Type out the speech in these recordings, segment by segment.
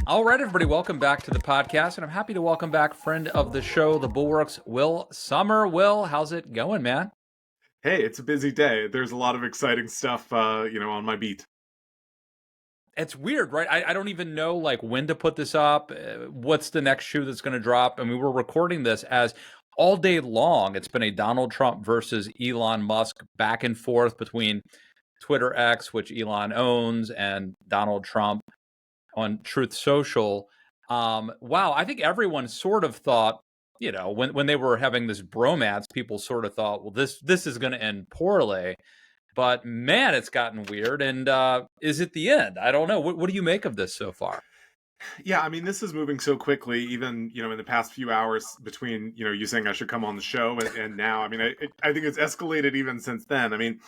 All right, everybody, welcome back to the podcast, and I'm happy to welcome back friend of the show, the Bulwark's Will Sommer. Will, how's it going, man? Hey, it's a busy day. There's a lot of exciting stuff, on my beat. It's weird, right? I don't even know like when to put this up. What's the next shoe that's going to drop? And we were recording this as all day long. It's been a Donald Trump versus Elon Musk back and forth between Twitter X, which Elon owns, and Donald Trump on Truth Social. Wow, I think everyone sort of thought, when they were having this bromance, people sort of thought, well, this is going to end poorly. But man, it's gotten weird. And is it the end? I don't know. What do you make of this so far? Yeah, I mean, this is moving so quickly, even, in the past few hours between, you saying I should come on the show and now. I mean, I think it's escalated even since then. I mean,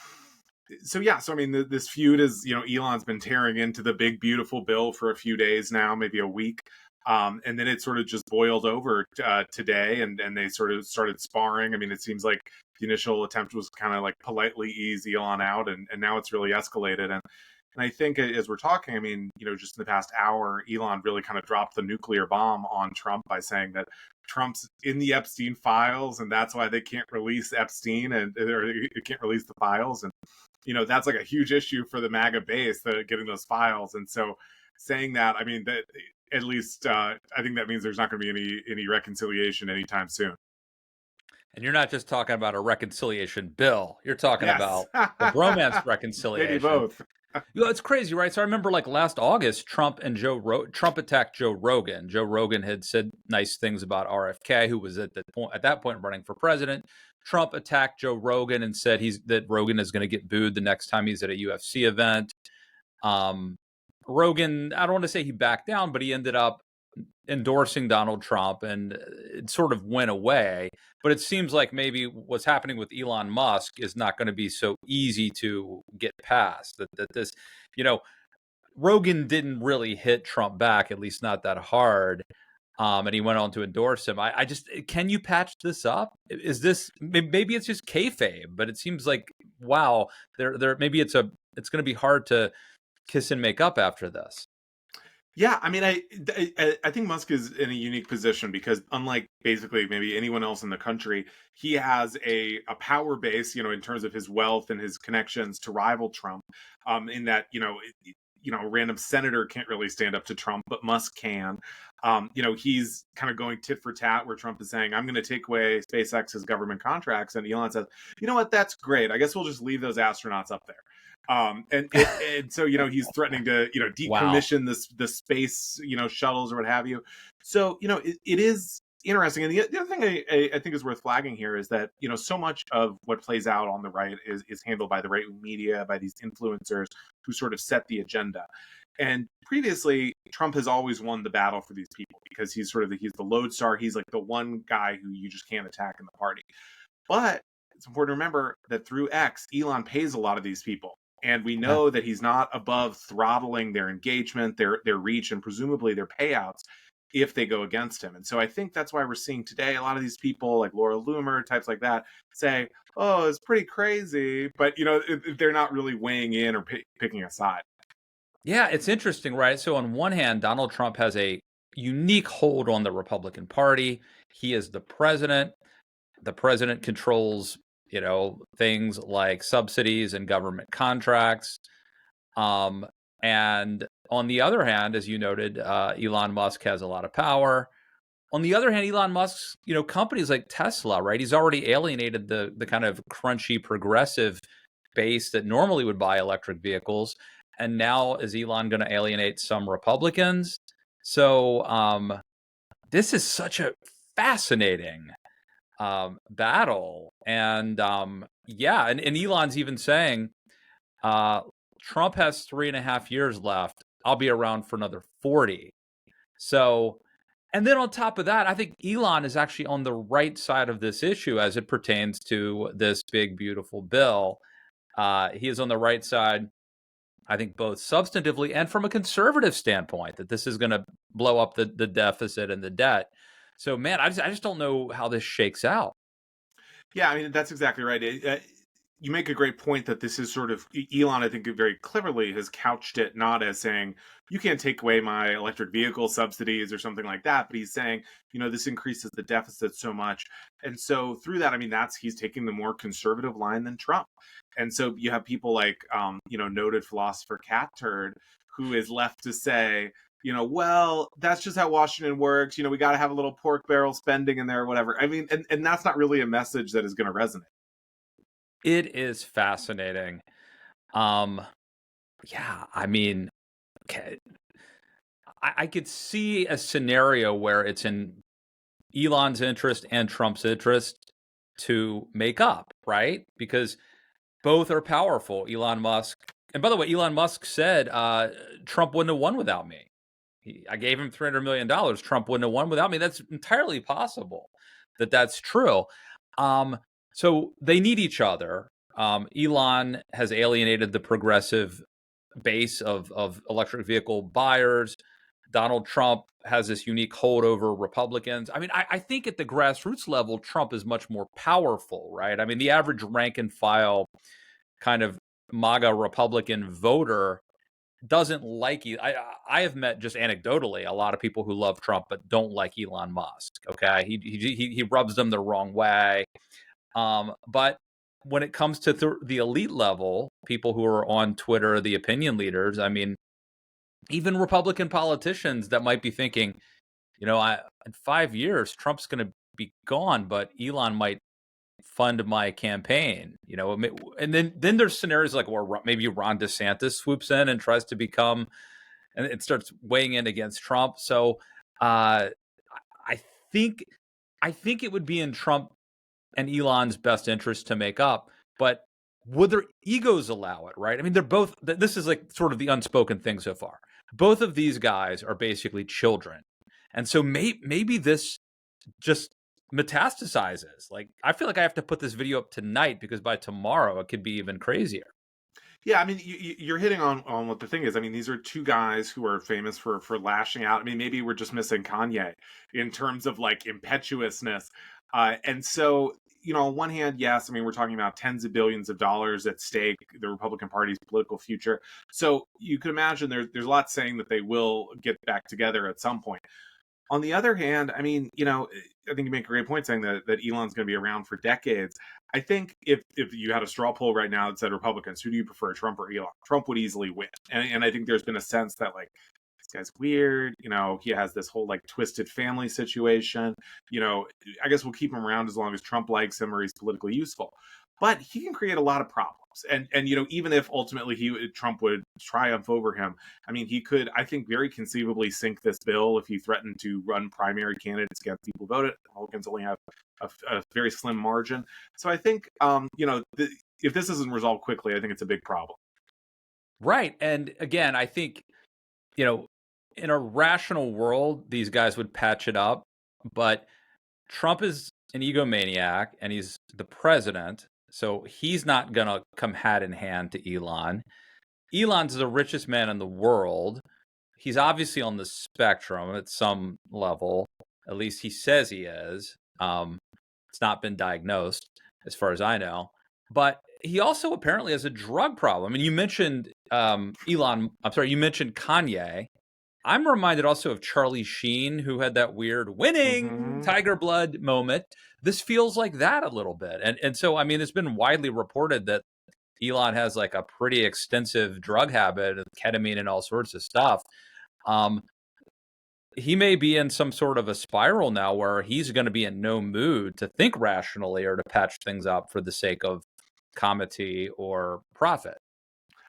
this feud is, Elon's been tearing into the big, beautiful bill for a few days now, maybe a week. And then it sort of just boiled over today and they sort of started sparring. I mean, it seems like the initial attempt was kind of like politely ease Elon out, and now it's really escalated. And I think as we're talking, I mean, just in the past hour, Elon really kind of dropped the nuclear bomb on Trump by saying that Trump's in the Epstein files, and that's why they can't release Epstein or they can't release the files. And that's like a huge issue for the MAGA base, getting those files. And so saying that, I mean, that at least I think that means there's not going to be any reconciliation anytime soon. And you're not just talking about a reconciliation bill. You're talking Yes, about the bromance maybe reconciliation. both. It's crazy, right? So I remember like last August, Trump attacked Joe Rogan. Joe Rogan had said nice things about RFK, who was at that point running for president. Trump attacked Joe Rogan and said that Rogan is going to get booed the next time he's at a UFC event. Rogan, I don't want to say he backed down, but he ended up endorsing Donald Trump, and it sort of went away. But it seems like maybe what's happening with Elon Musk is not going to be so easy to get past. That this, Rogan didn't really hit Trump back, at least not that hard. And he went on to endorse him. I just, can you patch this up? Is this, maybe it's just kayfabe, but it seems like, wow, maybe it's going to be hard to kiss and make up after this. Yeah, I mean, I think Musk is in a unique position because unlike basically maybe anyone else in the country, he has a power base, in terms of his wealth and his connections to rival Trump. In that, a random senator can't really stand up to Trump, but Musk can. He's kind of going tit for tat where Trump is saying, I'm going to take away SpaceX's government contracts. And Elon says, you know what, that's great. I guess we'll just leave those astronauts up there. And so he's threatening to Wow. decommission the space shuttles or what have you. So it is interesting. And the other thing I think is worth flagging here is that so much of what plays out on the right is handled by the right media, by these influencers who sort of set the agenda. And previously, Trump has always won the battle for these people because he's the lodestar. He's like the one guy who you just can't attack in the party. But it's important to remember that through X, Elon pays a lot of these people. And we Yeah. know that he's not above throttling their engagement, their reach, and presumably their payouts if they go against him. And so I think that's why we're seeing today a lot of these people like Laura Loomer, types like that, say, oh, it's pretty crazy. But, they're not really weighing in or picking a side. Yeah, it's interesting, right? So on one hand, Donald Trump has a unique hold on the Republican Party. He is the president. The president controls, things like subsidies and government contracts. And on the other hand, as you noted, Elon Musk has a lot of power. On the other hand, Elon Musk's, companies like Tesla, right? He's already alienated the kind of crunchy progressive base that normally would buy electric vehicles. And now is Elon going to alienate some Republicans? So this is such a fascinating battle. And and Elon's even saying Trump has 3.5 years left. I'll be around for another 40. So, and then on top of that, I think Elon is actually on the right side of this issue as it pertains to this big, beautiful bill. He is on the right side, I think, both substantively and from a conservative standpoint, that this is going to blow up the deficit and the debt. So, man, I just don't know how this shakes out. Yeah, I mean, that's exactly right. you make a great point that this is sort of Elon, I think, very cleverly has couched it not as saying you can't take away my electric vehicle subsidies or something like that, but he's saying, this increases the deficit so much. And so through that, I mean, he's taking the more conservative line than Trump. And so you have people like, noted philosopher Cat Turd, who is left to say, well, that's just how Washington works. We got to have a little pork barrel spending in there or whatever. I mean, and that's not really a message that is going to resonate. It is fascinating. Um, yeah, I mean, okay, I could see a scenario where it's in Elon's interest and Trump's interest to make up, right? Because both are powerful. Elon Musk, and by the way, Elon Musk said Trump wouldn't have won without me. I gave him $300 million. Trump wouldn't have won without me. That's entirely possible that's true. So they need each other. Elon has alienated the progressive base of electric vehicle buyers. Donald Trump has this unique hold over Republicans. I mean, I think at the grassroots level, Trump is much more powerful, right? I mean, the average rank and file kind of MAGA Republican voter doesn't like you. I have met just anecdotally a lot of people who love Trump but don't like Elon Musk. Okay, he rubs them the wrong way. But when it comes to the elite level, people who are on Twitter, the opinion leaders, I mean, even Republican politicians that might be thinking, in 5 years, Trump's going to be gone, but Elon might fund my campaign, and then there's scenarios like where maybe Ron DeSantis swoops in and tries to become, and it starts weighing in against Trump. So I think it would be in Trump and Elon's best interest to make up, but would their egos allow it, right? I mean, they're both, this is like sort of the unspoken thing so far. Both of these guys are basically children. And so maybe this just metastasizes. Like, I feel like I have to put this video up tonight because by tomorrow it could be even crazier. Yeah, I mean, you're hitting on what the thing is. I mean, these are two guys who are famous for lashing out. I mean, maybe we're just missing Kanye in terms of like impetuousness. And so, on one hand, yes, I mean, we're talking about tens of billions of dollars at stake, the Republican Party's political future. So you could imagine there's a lot saying that they will get back together at some point. On the other hand, I mean, I think you make a great point saying that Elon's going to be around for decades. I think if you had a straw poll right now that said Republicans, who do you prefer, Trump or Elon? Trump would easily win. And I think there's been a sense that like this guy's weird, he has this whole like twisted family situation. I guess we'll keep him around as long as Trump likes him or he's politically useful. But he can create a lot of problems. And even if ultimately Trump would triumph over him, I mean, he could, I think, very conceivably sink this bill if he threatened to run primary candidates against people who voted. Republicans only have a very slim margin. So I think, if this isn't resolved quickly, I think it's a big problem. Right. And again, I think, in a rational world, these guys would patch it up. But Trump is an egomaniac and he's the president. So he's not going to come hat in hand to Elon. Elon's the richest man in the world. He's obviously on the spectrum at some level. At least he says he is. It's not been diagnosed, as far as I know. But he also apparently has a drug problem. And you mentioned you mentioned Kanye. I'm reminded also of Charlie Sheen, who had that weird winning tiger blood moment. This feels like that a little bit. And so, I mean, it's been widely reported that Elon has like a pretty extensive drug habit, ketamine and all sorts of stuff. He may be in some sort of a spiral now where he's going to be in no mood to think rationally or to patch things up for the sake of comity or profit.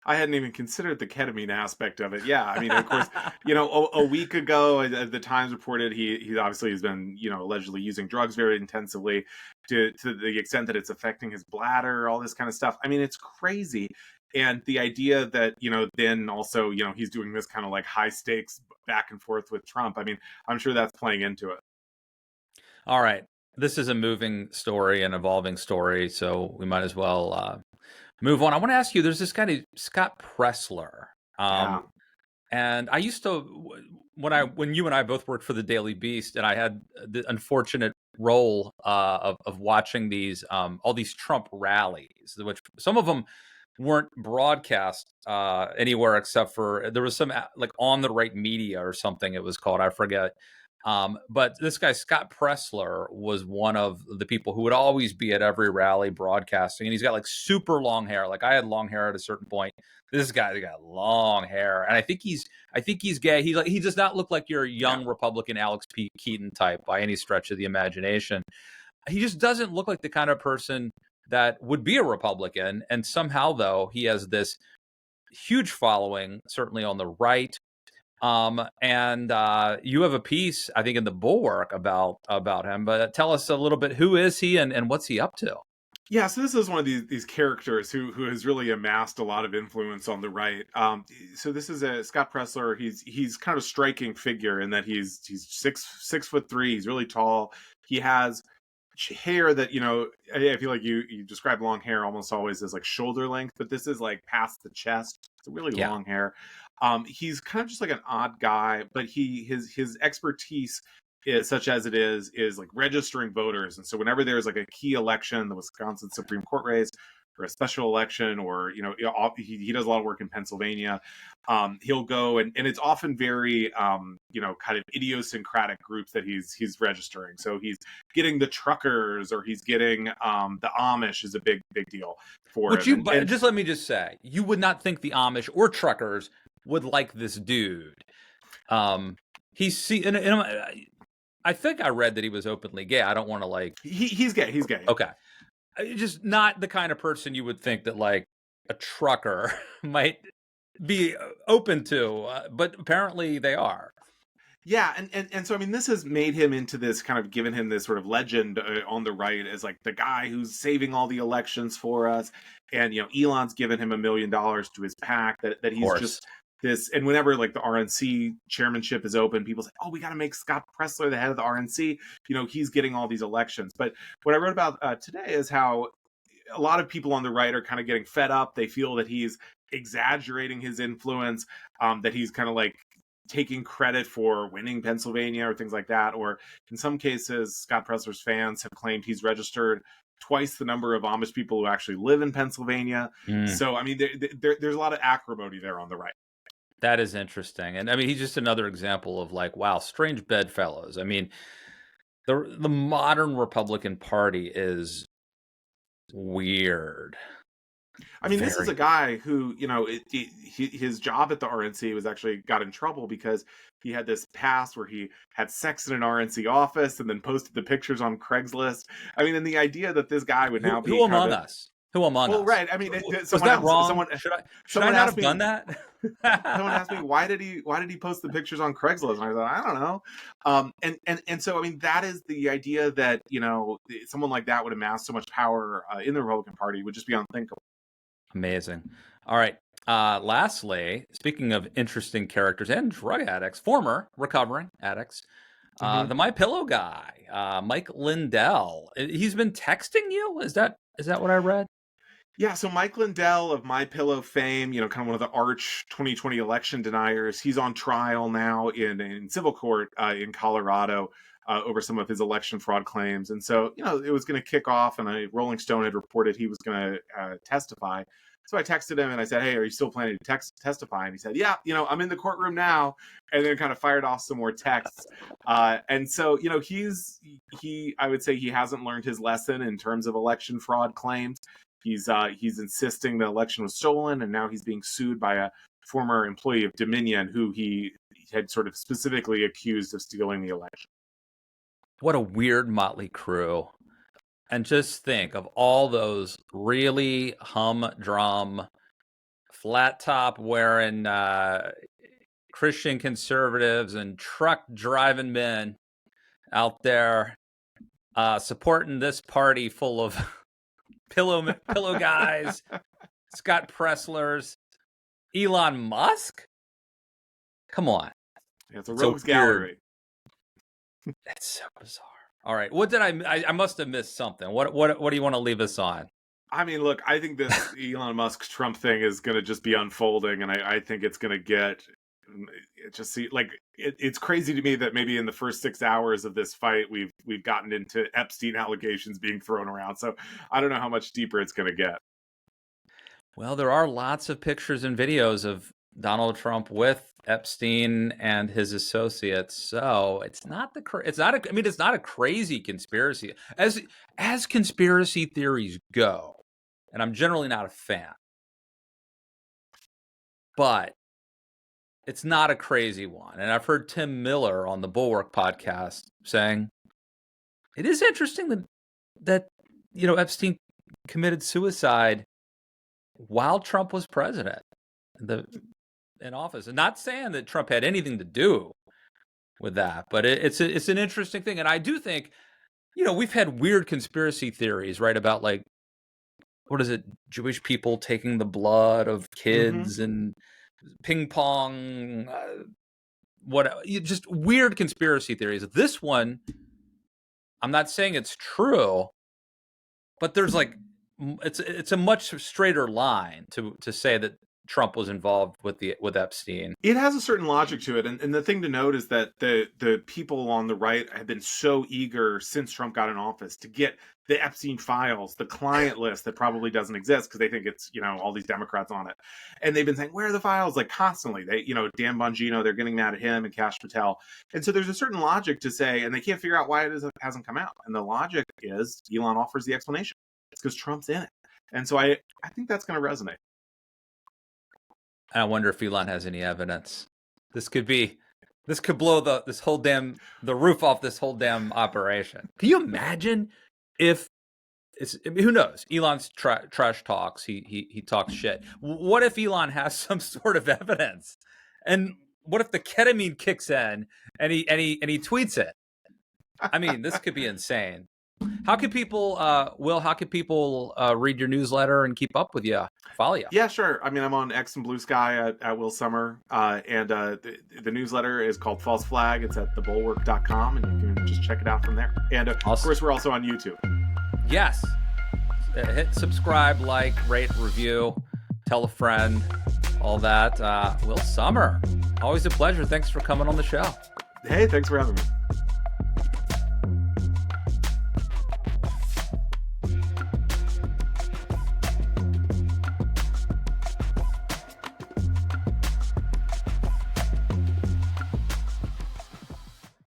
I hadn't even considered the ketamine aspect of it. Yeah, I mean, of course, a week ago, the Times reported he obviously has been, allegedly using drugs very intensively to the extent that it's affecting his bladder, all this kind of stuff. I mean, it's crazy. And the idea that, then also, he's doing this kind of like high stakes back and forth with Trump. I mean, I'm sure that's playing into it. All right. This is a moving story, an evolving story, so we might as well move on. I want to ask you, there's this guy, Scott Pressler. Yeah. And I used to, when you and I both worked for the Daily Beast, and I had the unfortunate role of watching these all these Trump rallies, which some of them weren't broadcast anywhere except for there was some like On the Right Media or something it was called, I forget. But this guy Scott Pressler was one of the people who would always be at every rally broadcasting, and he's got like super long hair. Like I had long hair at a certain point. This guy's got long hair, and I think he's gay. He does not look like your young Republican Alex P. Keaton type by any stretch of the imagination. He just doesn't look like the kind of person that would be a Republican. And somehow, though, he has this huge following, certainly on the right. And you have a piece, I think, in the Bulwark about him. But tell us a little bit, who is he and what's he up to? Yeah, so this is one of these characters who has really amassed a lot of influence on the right. So this is a Scott Presler. He's kind of a striking figure in that he's 6'3". He's really tall. He has hair that, you know, I feel like you describe long hair almost always as like shoulder length, but this is like past the chest. It's a really long hair. He's kind of just like an odd guy, but his expertise is, such as it is like registering voters. And so whenever there's like a key election, the Wisconsin Supreme Court race, or a special election, or, you know, he does a lot of work in Pennsylvania. He'll go and it's often very, you know, kind of idiosyncratic groups that he's registering. So he's getting the truckers, or he's getting the Amish is a big deal for him. Just let me just say, you would not think the Amish or truckers would like this dude. I think I read that he was openly gay. I don't want to like... He's gay. He's gay. Okay. Just not the kind of person you would think that like a trucker might be open to, but apparently they are. Yeah, and so I mean, this has made him into this kind of given him this sort of legend on the right as like the guy who's saving all the elections for us. And, you know, Elon's given him $1 million to his PAC that he's just this. And whenever like the RNC chairmanship is open, people say, oh, we got to make Scott Presler the head of the RNC. You know, he's getting all these elections. But what I wrote about today is how a lot of people on the right are kind of getting fed up. They feel that he's exaggerating his influence, that he's kind of like taking credit for winning Pennsylvania or things like that. Or in some cases, Scott Presler's fans have claimed he's registered twice the number of Amish people who actually live in Pennsylvania. So, I mean, there's a lot of acrimony there on the right. That is interesting. And I mean, he's just another example of like, wow, strange bedfellows. I mean, the modern Republican Party is weird. I mean, this is a guy who, you know, his job at the RNC was actually got in trouble because he had this past where he had sex in an RNC office and then posted the pictures on Craigslist. I mean, and the idea that this guy would now be who among us? Who among us? Well, right. I mean, was that wrong? Should I not have done that? Someone asked me why did he post the pictures on Craigslist, and I thought, I don't know. And so I mean, that is the idea that, you know, someone like that would amass so much power in the Republican Party would just be unthinkable. Amazing. All right. Lastly, speaking of interesting characters and drug addicts, former recovering addicts, the MyPillow guy, Mike Lindell. He's been texting you. Is that what I read? Yeah, so Mike Lindell of MyPillow fame, you know, kind of one of the arch 2020 election deniers. He's on trial now in civil court in Colorado over some of his election fraud claims. And so, you know, it was going to kick off, and Rolling Stone had reported he was going to testify. So I texted him and I said, hey, are you still planning to testify? And he said, yeah, you know, I'm in the courtroom now. And then kind of fired off some more texts. And so, you know, I would say he hasn't learned his lesson in terms of election fraud claims. He's insisting the election was stolen, and now he's being sued by a former employee of Dominion who he had sort of specifically accused of stealing the election. What a weird motley crew. And just think of all those really humdrum, flat top wearing Christian conservatives and truck driving men out there supporting this party full of pillow guys, Scott Presslers, Elon Musk. Come on, yeah, it's a rogues gallery. It's so bizarre. All right, what did I must have missed something. What do you want to leave us on? I mean, look, I think this Elon Musk Trump thing is going to just be unfolding, and I think it's going to get it just see like it's crazy to me that maybe in the first 6 hours of this fight we've gotten into Epstein allegations being thrown around. So I don't know how much deeper it's going to get. Well, there are lots of pictures and videos of Donald Trump with Epstein and his associates. So it's not a crazy conspiracy as conspiracy theories go. And I'm generally not a fan. But it's not a crazy one. And I've heard Tim Miller on the Bulwark podcast saying it is interesting that Epstein committed suicide while Trump was president in office. And not saying that Trump had anything to do with that, but it's an interesting thing. And I do think, we've had weird conspiracy theories, right, about like, what is it, Jewish people taking the blood of kids and ping pong, just weird conspiracy theories. This one, I'm not saying it's true, but there's like, it's a much straighter line to say that Trump was involved with Epstein. It has a certain logic to it, and the thing to note is that the people on the right have been so eager since Trump got in office to get the Epstein files, the client list that probably doesn't exist because they think it's all these Democrats on it, and they've been saying, where are the files, like constantly. They Dan Bongino, they're getting mad at him, and Kash Patel, and so there's a certain logic to say, and they can't figure out why it hasn't come out, and the logic is Elon offers the explanation. It's because Trump's in it, and so I think that's going to resonate. I wonder if Elon has any evidence. This could blow the roof off this whole damn operation. Can you imagine if who knows? Elon's trash talks. He talks shit. What if Elon has some sort of evidence? And what if the ketamine kicks in and he tweets it? I mean, this could be insane. How can people, Will, read your newsletter and keep up with you, follow you? Yeah, sure. I mean, I'm on X and Blue Sky at Will Sommer. And the newsletter is called False Flag. It's at thebulwark.com, and you can just check it out from there. And of course, we're also on YouTube. Yes. Hit subscribe, like, rate, review, tell a friend, all that. Will Sommer, always a pleasure. Thanks for coming on the show. Hey, thanks for having me.